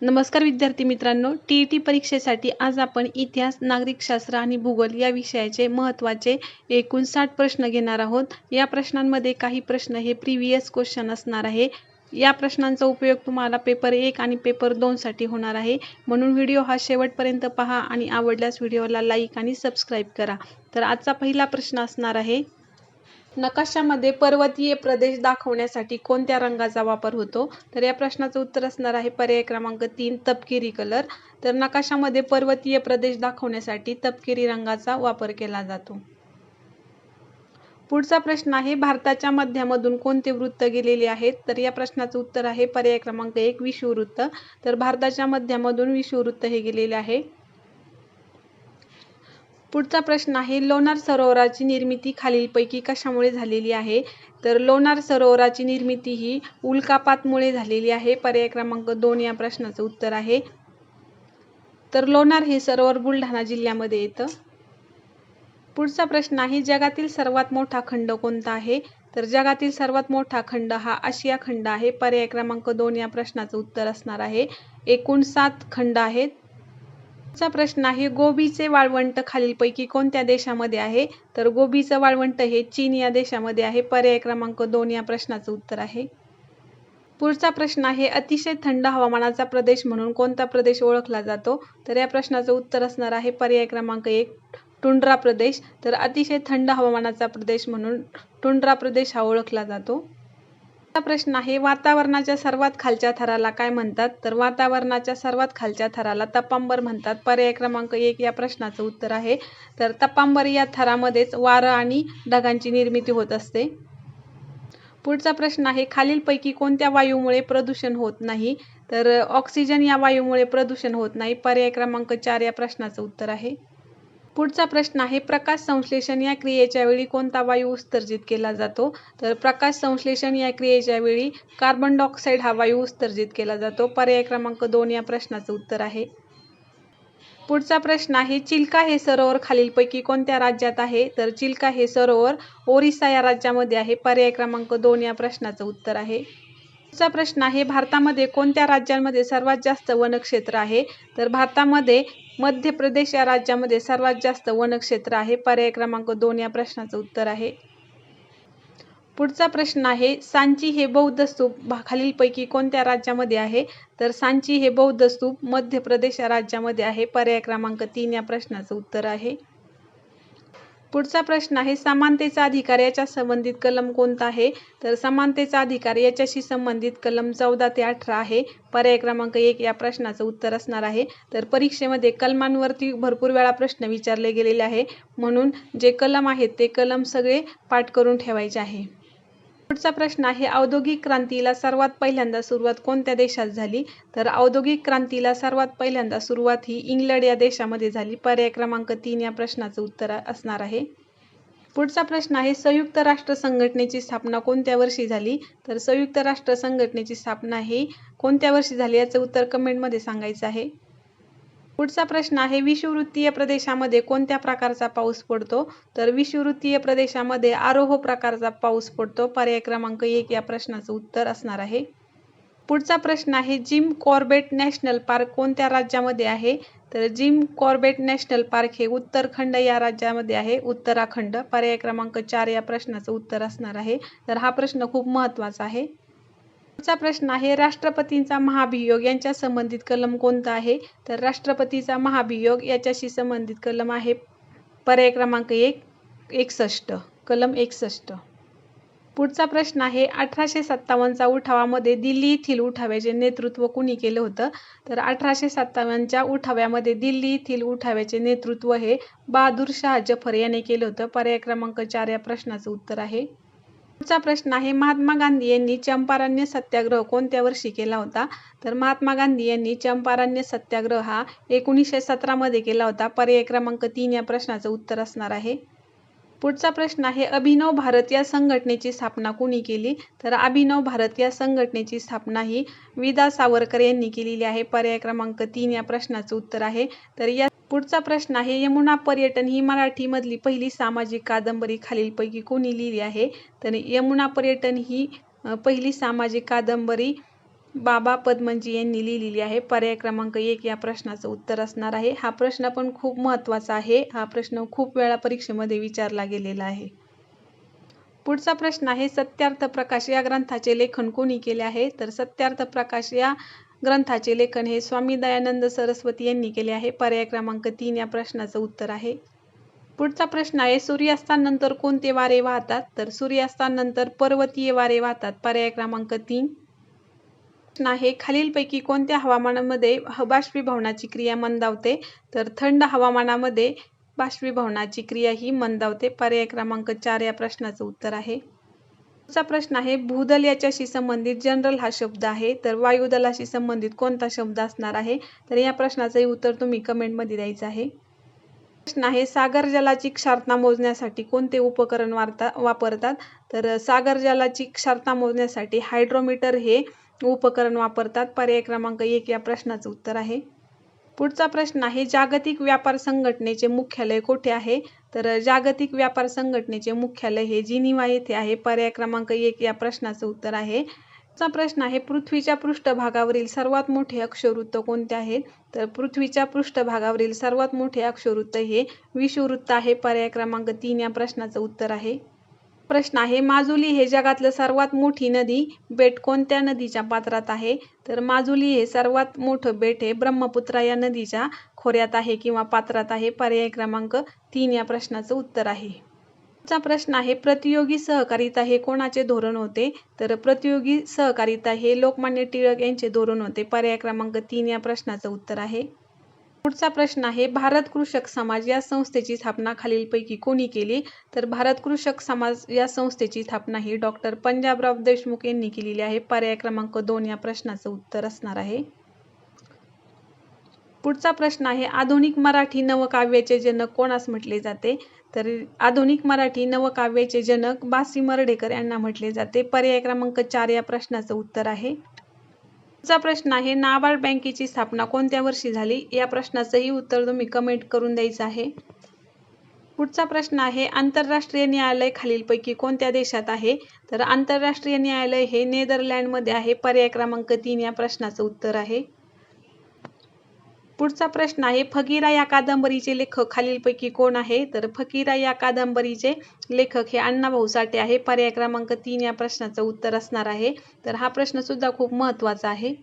नमस्कार विद्यार्थी मित्रांनो, टी परीक्षेसाठी आज आपण इतिहास, नागरिकशास्त्र आणि भूगोल या विषयाचे महत्त्वाचे एकूण 60 प्रश्न घेणार आहोत. या प्रश्नांमध्ये काही प्रश्न हे प्रिव्हियस क्वेश्चन असणार आहे. या प्रश्नांचा उपयोग तुम्हाला पेपर 1 आणि पेपर 2 साठी होणार आहे. म्हणून व्हिडिओ हा शेवटपर्यंत पहा आणि आवडल्यास व्हिडिओला लाईक आणि सबस्क्राईब करा. तर आजचा पहिला प्रश्न असणार आहे, नकाशामध्ये पर्वतीय प्रदेश दाखवण्यासाठी कोणत्या रंगाचा वापर होतो? तर या प्रश्नाचं उत्तर असणार आहे पर्याय क्रमांक 3 तपकिरी कलर. तर नकाशामध्ये पर्वतीय प्रदेश दाखवण्यासाठी तपकिरी रंगाचा वापर केला जातो. पुढचा प्रश्न आहे, भारताच्या मध्यामधून कोणते वृत्त गेलेले आहेत? तर या प्रश्नाचं उत्तर आहे पर्याय क्रमांक 1 विषुववृत्त. तर भारताच्या मध्यामधून विषुववृत्त हे गेलेले आहे. पुढचा प्रश्न आहे, लोणार सरोवराची निर्मिती खालीलपैकी कशामुळे झालेली आहे? तर लोणार सरोवराची निर्मिती ही उल्कापातमुळे झालेली आहे. पर्याय क्रमांक 2 या प्रश्नाचं उत्तर आहे. तर लोणार हे सरोवर बुलढाणा जिल्ह्यामध्ये येतं. पुढचा प्रश्न आहे, जगातील सर्वात मोठा खंड कोणता आहे? तर जगातील सर्वात मोठा खंड हा आशिया खंड आहे. पर्याय क्रमांक 2 या प्रश्नाचं उत्तर असणार आहे. एकूण 7 खंड आहेत. पुढचा प्रश्न आहे, गोबीचे वाळवंट खालीलपैकी कोणत्या देशामध्ये आहे? तर गोबीचं वाळवंट हे चीन या देशामध्ये आहे. पर्याय क्रमांक 2 या प्रश्नाचं उत्तर आहे. पुढचा प्रश्न आहे, अतिशय थंड हवामानाचा प्रदेश म्हणून कोणता प्रदेश ओळखला जातो? तर या प्रश्नाचं उत्तर असणार आहे पर्याय क्रमांक 1 टुंड्रा प्रदेश. तर अतिशय थंड हवामानाचा प्रदेश म्हणून टुंड्रा प्रदेश हा ओळखला जातो. प्रश्न आहे, वातावरणाच्या सर्वात खालच्या थराला काय म्हणतात? तर वातावरणाच्या सर्वात खालच्या थराला तपांबर म्हणतात. पर्याय क्रमांक 1 या प्रश्नाचं उत्तर आहे. तर तपांबर या थरामध्येच वारं आणि ढगांची निर्मिती होत असते. पुढचा प्रश्न आहे, खालीलपैकी कोणत्या वायूमुळे प्रदूषण होत नाही? तर ऑक्सिजन या वायूमुळे प्रदूषण होत नाही. पर्याय क्रमांक 4 या प्रश्नाचं उत्तर आहे. पुढचा प्रश्न आहे, प्रकाश संश्लेषण या क्रियेच्या वेळी कोणता वायू उत्सर्जित केला जातो? तर प्रकाश संश्लेषण या क्रियेच्या वेळी कार्बन डायऑक्साईड हा वायू उत्सर्जित केला जातो. पर्याय क्रमांक 2 या प्रश्नाचं उत्तर आहे. पुढचा प्रश्न आहे, चिल्का हे सरोवर खालीलपैकी कोणत्या राज्यात आहे? तर चिल्का हे सरोवर ओरिसा या राज्यामध्ये आहे. पर्याय क्रमांक 2 या प्रश्नाचं उत्तर आहे. पुढचा प्रश्न आहे, भारतामध्ये कोणत्या राज्यांमध्ये सर्वात जास्त वनक्षेत्र आहे? तर भारतामध्ये मध्य प्रदेश या राज्यामध्ये सर्वात जास्त वनक्षेत्र आहे. पर्याय क्रमांक 2 या प्रश्नाचं उत्तर आहे. पुढचा प्रश्न आहे, सांची हे बौद्ध स्तूप खालीलपैकी कोणत्या राज्यामध्ये आहे? तर सांची हे बौद्ध स्तूप मध्य प्रदेश या राज्यामध्ये आहे. पर्याय क्रमांक 3 या प्रश्नाचं उत्तर आहे. पुढचा प्रश्न आहे, समानतेचा अधिकार याच्या संबंधित कलम कोणता आहे? तर समानतेचा अधिकार याच्याशी संबंधित कलम 14 ते 18 आहे. पर्याय क्रमांक 1 या प्रश्नाचं उत्तर असणार आहे. तर परीक्षेमध्ये कलमांवरती भरपूर वेळा प्रश्न विचारले गेलेले आहे, म्हणून जे कलम आहेत ते कलम सगळे पाठ करून ठेवायचे आहे. पुढचा प्रश्न आहे, औद्योगिक क्रांतीला सर्वात पहिल्यांदा सुरुवात कोणत्या देशात झाली? तर औद्योगिक क्रांतीला सर्वात पहिल्यांदा सुरुवात ही इंग्लंड या देशामध्ये झाली. पर्याय क्रमांक 3 या प्रश्नाचं उत्तर असणार आहे. पुढचा प्रश्न आहे, संयुक्त राष्ट्र संघटनेची स्थापना कोणत्या वर्षी झाली? तर संयुक्त राष्ट्र संघटनेची स्थापना ही कोणत्या वर्षी झाली याचं उत्तर कमेंटमध्ये सांगायचं आहे. पुढचा प्रश्न आहे, विषुववृत्तीय प्रदेशामध्ये कोणत्या प्रकारचा पाऊस पडतो? तर विषुववृत्तीय प्रदेशामध्ये आरोह प्रकारचा पाऊस पडतो. पर्याय क्रमांक 1 या प्रश्नाचं उत्तर असणार आहे. पुढचा प्रश्न आहे, जिम कॉर्बेट नॅशनल पार्क कोणत्या राज्यामध्ये आहे? तर जिम कॉर्बेट नॅशनल पार्क हे उत्तराखंड या राज्यामध्ये आहे. उत्तराखंड. पर्याय क्रमांक 4 या प्रश्नाचं उत्तर असणार आहे. तर हा प्रश्न खूप महत्त्वाचा आहे. पुढचा प्रश्न आहे, राष्ट्रपतींचा महाभियोग यांच्या संबंधित कलम कोणता आहे? तर राष्ट्रपतीचा महाभियोग याच्याशी संबंधित कलम आहे पर्याय क्रमांक 1 61 कलम 61. पुढचा प्रश्न आहे, 1857च्या उठावामध्ये दिल्ली येथील उठाव्याचे नेतृत्व कुणी केलं होतं? तर 1857च्या उठाव्यामध्ये दिल्ली येथील उठाव्याचे नेतृत्व हे बहादूर शाह जफर याने केलं होतं. पर्याय क्रमांक 4 या प्रश्नाचं उत्तर आहे. पुढचा प्रश्न आहे, महात्मा गांधी यांनी चंपारण्य सत्याग्रह कोणत्या वर्षी केला होता? तर महात्मा गांधी यांनी चंपारण्य सत्याग्रह हा 1917 मध्ये केला होता. पर्याय क्रमांक 3 या प्रश्नाचं उत्तर असणार आहे. पुढचा प्रश्न आहे, अभिनव भारत या संघटनेची स्थापना कुणी केली? तर अभिनव भारत या संघटनेची स्थापना ही विदा सावरकर यांनी केलेली आहे. पर्याय क्रमांक 3 या प्रश्नाचं उत्तर आहे. तर या पुढचा प्रश्न आहे, यमुना पर्यटन ही मराठीमधली पहिली सामाजिक कादंबरी खालीलपैकी कोणी लिहिली आहे? तर यमुना पर्यटन ही पहिली सामाजिक कादंबरी बाबा पद्मनजी यांनी लिहिलेली आहे. पर्याय क्रमांक 1 या प्रश्नाचं उत्तर असणार आहे. हा प्रश्न पण खूप महत्त्वाचा आहे. हा प्रश्न खूप वेळा परीक्षेमध्ये विचारला गेलेला आहे. पुढचा प्रश्न आहे, सत्यार्थ प्रकाश या ग्रंथाचे लेखन कोणी केले आहे? तर सत्यार्थ प्रकाश या ग्रंथाचे लेखन हे स्वामी दयानंद सरस्वती यांनी केले आहे. पर्याय क्रमांक 3 या प्रश्नाचं उत्तर आहे. पुढचा प्रश्न आहे, सूर्यास्तानंतर कोणते वारे वाहतात? तर सूर्यास्तानंतर पर्वतीय वारे वाहतात. पर्याय क्रमांक 3. प्रश्न आहे, खालीलपैकी कोणत्या हवामानामध्ये बाष्पीभवनाची क्रिया मंदावते? तर थंड हवामानामध्ये बाष्पीभवनाची क्रिया ही मंदावते. पर्याय क्रमांक 4 या प्रश्नाचं उत्तर आहे. पुढचा प्रश्न आहे, भूदल याच्याशी संबंधित जनरल हा शब्द आहे. तर वायुदलाशी संबंधित कोणता शब्द असणार आहे? तर या प्रश्नाचंही उत्तर तुम्ही कमेंटमध्ये द्यायचं आहे. प्रश्न आहे, सागर जलाची क्षारता मोजण्यासाठी कोणते उपकरण वापरतात? तर सागर जलाची क्षारता मोजण्यासाठी हायड्रोमीटर हे उपकरण वापरतात. पर्याय क्रमांक 1 या प्रश्नाचं उत्तर आहे. पुढचा प्रश्न आहे, जागतिक व्यापार संघटनेचे मुख्यालय कोठे आहे? तर जागतिक व्यापार संघटनेचे मुख्यालय हे जिनिव्हा येथे आहे. पर्याय क्रमांक 1 या प्रश्नाचं उत्तर आहे. पुढचा प्रश्न आहे, पृथ्वीच्या पृष्ठभागावरील सर्वात मोठे अक्षवृत्त कोणते आहे? तर पृथ्वीच्या पृष्ठभागावरील सर्वात मोठे अक्षवृत्त हे विषुववृत्त आहे. पर्याय क्रमांक 3 या प्रश्नाचं उत्तर आहे. प्रश्न आहे, माजुली हे जगातलं सर्वात मोठी नदी बेट कोणत्या नदीच्या पात्रात आहे? तर माजुली हे सर्वात मोठं बेट हे ब्रह्मपुत्रा या नदीच्या खोऱ्यात आहे किंवा पात्रात आहे. पर्याय क्रमांक 3 या प्रश्नाचं उत्तर आहे. पुढचा प्रश्न आहे, प्रतियोगी सहकारिता हे कोणाचे धोरण होते? तर प्रतियोगी सहकारिता हे लोकमान्य टिळक यांचे धोरण होते. पर्याय क्रमांक 3 या प्रश्नाचं उत्तर आहे. पुढचा प्रश्न आहे, भारत कृषक समाज या संस्थेची स्थापना खालीलपैकी कोणी केली? तर भारत कृषक समाज या संस्थेची स्थापना ही डॉक्टर पंजाबराव देशमुख यांनी केलेली आहे. पर्याय क्रमांक 2 या प्रश्नाचं उत्तर असणार आहे. पुढचा प्रश्न आहे, आधुनिक मराठी नवकाव्याचे जनक कोणास म्हटले जाते? तर आधुनिक मराठी नवकाव्याचे जनक बा. मर्ढेकर यांना म्हटले जाते. पर्याय क्रमांक 4 या प्रश्नाचं उत्तर आहे. पुढचा प्रश्न आहे, नाबार्ड बँकेची स्थापना कोणत्या वर्षी झाली? या प्रश्नाचंही उत्तर तुम्ही कमेंट करून द्यायचं आहे. पुढचा प्रश्न आहे, आंतरराष्ट्रीय न्यायालय खालीलपैकी कोणत्या देशात आहे? तर आंतरराष्ट्रीय न्यायालय हे नेदरलँडमध्ये आहे. पर्याय क्रमांक 3 या प्रश्नाचं उत्तर आहे. पुढचा प्रश्न आहे, फकीरा या कादंबरीचे लेखक खालीलपैकी कोण आहे? तर फकीरा या कादंबरीचे लेखक हे अण्णाभाऊ साठे आहे. पर्याय क्रमांक 3 या प्रश्नाचं उत्तर असणार आहे. तर हा प्रश्न सुद्धा खूप महत्त्वाचा आहे.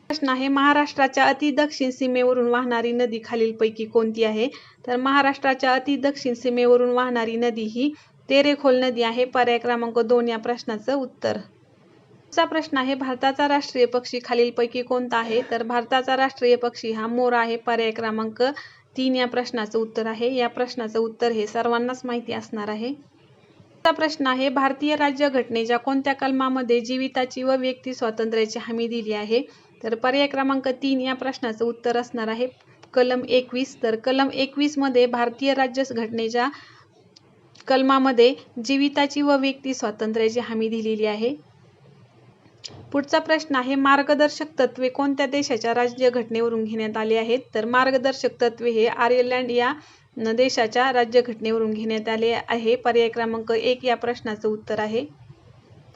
प्रश्न आहे, महाराष्ट्राच्या अति दक्षिण सीमेवरून वाहणारी नदी खालीलपैकी कोणती आहे? तर महाराष्ट्राच्या अति दक्षिण सीमेवरून वाहणारी नदी ही तेरेखोल नदी आहे. पर्याय क्रमांक 2 या प्रश्नाचं उत्तर. पुढचा प्रश्न आहे, भारताचा राष्ट्रीय पक्षी खालीलपैकी कोणता आहे? तर भारताचा राष्ट्रीय पक्षी हा मोर आहे. पर्याय क्रमांक 3 या प्रश्नाचं उत्तर आहे. या प्रश्नाचं उत्तर हे सर्वांनाच माहिती असणार आहे. पुढचा प्रश्न आहे, भारतीय राज्यघटनेच्या कोणत्या कलमामध्ये जीविताची व व्यक्ती स्वातंत्र्याची हमी दिली आहे? तर पर्याय क्रमांक 3 या प्रश्नाचं उत्तर असणार आहे कलम 21. तर कलम 21 मध्ये भारतीय राज्यघटनेच्या कलमामध्ये जीविताची व व्यक्ती स्वातंत्र्याची हमी दिलेली आहे. पुढचा प्रश्न आहे, मार्गदर्शक तत्त्वे कोणत्या देशाच्या राज्यघटनेवरून घेण्यात आली आहेत? तर मार्गदर्शक तत्त्वे हे आयर्लंड या देशाच्या राज्यघटनेवरून घेण्यात आले आहे. पर्याय क्रमांक 1 या प्रश्नाचं उत्तर आहे.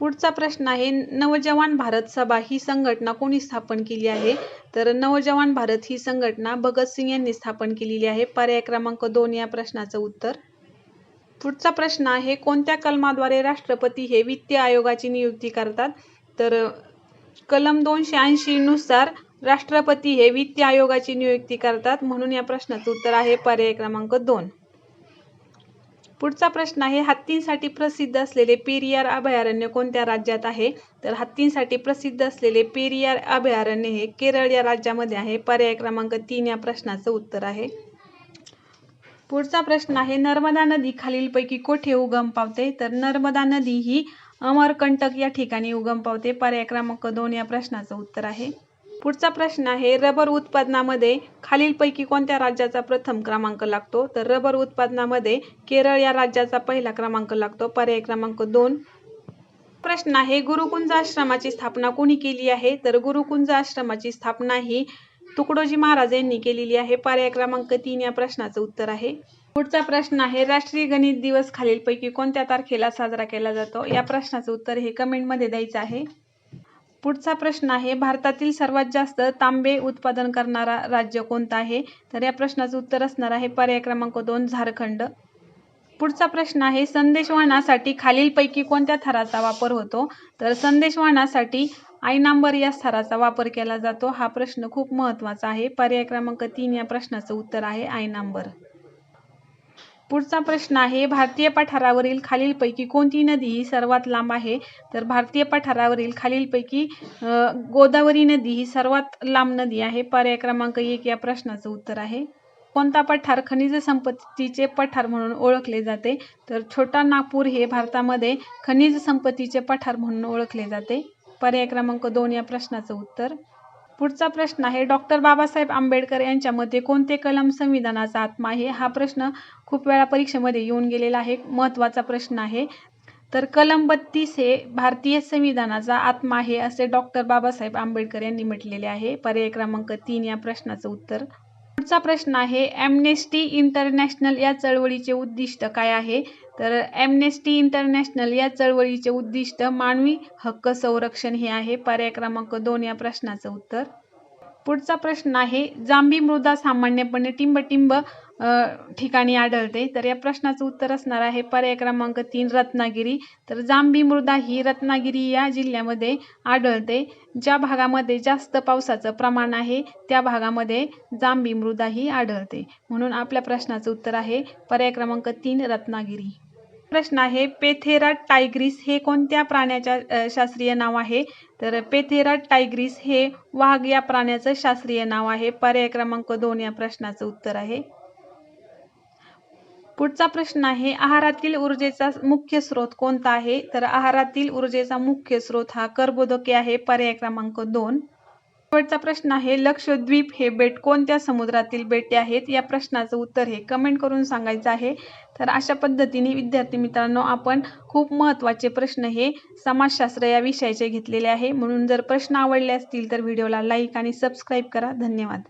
पुढचा प्रश्न आहे, नवजवान भारत सभा ही संघटना कोणी स्थापन केली आहे? तर नवजवान भारत ही संघटना भगतसिंग यांनी स्थापन केलेली आहे. पर्याय क्रमांक 2 या प्रश्नाचं उत्तर. पुढचा प्रश्न आहे, कोणत्या कलमाद्वारे राष्ट्रपती हे वित्त आयोगाची नियुक्ती करतात? तर कलम 280 नुसार राष्ट्रपती हे वित्त आयोगाची नियुक्ती करतात. म्हणून या प्रश्नाचं उत्तर आहे पर्याय क्रमांक 2. पुढचा प्रश्न आहे, हत्तींसाठी प्रसिद्ध असलेले पेरियार अभयारण्य कोणत्या राज्यात आहे? तर हत्तींसाठी प्रसिद्ध असलेले पेरियार अभयारण्य हे केरळ या राज्यामध्ये आहे. पर्याय क्रमांक 3 या प्रश्नाचं उत्तर आहे. पुढचा प्रश्न आहे, नर्मदा नदी खालीलपैकी कोठे उगम पावते? तर नर्मदा नदी ही अमरकंटक या ठिकाणी उगम पावते. पर्याय क्रमांक 2 या प्रश्नाचं उत्तर आहे. पुढचा प्रश्न आहे, रबर उत्पादनामध्ये खालीलपैकी कोणत्या राज्याचा प्रथम क्रमांक लागतो? तर रबर उत्पादनामध्ये केरळ या राज्याचा पहिला क्रमांक लागतो. पर्याय क्रमांक 2. प्रश्न आहे, गुरुकुंज आश्रमाची स्थापना कोणी केली आहे? तर गुरुकुंज आश्रमाची स्थापना ही तुकडोजी महाराज यांनी केलेली आहे. पर्याय क्रमांक 3 या प्रश्नाचं उत्तर आहे. पुढचा प्रश्न आहे, राष्ट्रीय गणित दिवस खालीलपैकी कोणत्या तारखेला साजरा केला जातो? या प्रश्नाचं उत्तर हे कमेंटमध्ये द्यायचं आहे. पुढचा प्रश्न आहे, भारतातील सर्वात जास्त तांबे उत्पादन करणारा राज्य कोणतं आहे? तर या प्रश्नाचं उत्तर असणार आहे पर्याय क्रमांक 2 झारखंड. पुढचा प्रश्न आहे, संदेशवहनासाठी खालीलपैकी कोणत्या थराचा वापर होतो? तर संदेशवहनासाठी आयनांबर या थराचा वापर केला जातो. हा प्रश्न खूप महत्त्वाचा आहे. पर्याय क्रमांक 3 या प्रश्नाचं उत्तर आहे आयनांबर. पुढचा प्रश्न आहे, भारतीय पठारावरील खालीलपैकी कोणती नदी ही सर्वात लांब आहे? तर भारतीय पठारावरील खालीलपैकी गोदावरी नदी ही सर्वात लांब नदी आहे. पर्याय क्रमांक 1 या प्रश्नाचं उत्तर आहे. कोणता पठार खनिज संपत्तीचे पठार म्हणून ओळखले जाते? तर छोटा नागपूर हे भारतामध्ये खनिज संपत्तीचे पठार म्हणून ओळखले जाते. पर्याय क्रमांक 2 या प्रश्नाचं उत्तर. पुढचा प्रश्न आहे, डॉक्टर बाबासाहेब आंबेडकर यांच्या मते कोणते कलम संविधानाचा आत्मा आहे? हा प्रश्न खूप वेळा परीक्षेमध्ये येऊन गेलेला आहे. महत्त्वाचा प्रश्न आहे. तर कलम 32 हे भारतीय संविधानाचा आत्मा आहे असे डॉक्टर बाबासाहेब आंबेडकर यांनी म्हटलेले आहे. पर्याय क्रमांक 3 या प्रश्नाचं उत्तर. पुढचा प्रश्न आहे, ॲम्नेस्टी इंटरनॅशनल या चळवळीचे उद्दिष्ट काय आहे? तर ॲम्नेस्टी इंटरनॅशनल या चळवळीचे उद्दिष्ट मानवी हक्क संरक्षण हे आहे. पर्याय क्रमांक 2 या प्रश्नाचं उत्तर. पुढचा प्रश्न आहे, जांभी मृदा सामान्यपणे टिंब ठिकाणी आढळते. तर या प्रश्नाचं उत्तर असणार आहे पर्याय क्रमांक 3 रत्नागिरी. तर जांभी मृदा ही रत्नागिरी या जिल्ह्यामध्ये आढळते. ज्या भागामध्ये जास्त पावसाचं प्रमाण आहे त्या भागामध्ये जांभी मृदा ही आढळते. म्हणून आपल्या प्रश्नाचं उत्तर आहे पर्याय क्रमांक 3 रत्नागिरी. प्रश्न आहे, पेथेरा टायग्रिस हे कोणत्या प्राण्याच्या शास्त्रीय नाव आहे? तर पेथेरा टायग्रिस हे वाघ या प्राण्याचं शास्त्रीय नाव आहे. पर्याय क्रमांक 2 या प्रश्नाचं उत्तर आहे. पुढचा प्रश्न आहे, आहारातील ऊर्जेचा मुख्य स्रोत कोणता आहे? तर आहारातील ऊर्जेचा मुख्य स्रोत हा कर्बोदके आहे. पर्याय क्रमांक 2. शेवटचा प्रश्न आहे, लक्षद्वीप हे बेट कोणत्या समुद्रातील बेटे आहेत? या प्रश्नाचं उत्तर हे कमेंट करून सांगायचं आहे. तर अशा पद्धतीने विद्यार्थी मित्रांनो आपण खूप महत्त्वाचे प्रश्न हे समाजशास्त्र या विषयाचे घेतलेले आहे. म्हणून जर प्रश्न आवडले असतील तर व्हिडिओला लाईक आणि सबस्क्राईब करा. धन्यवाद.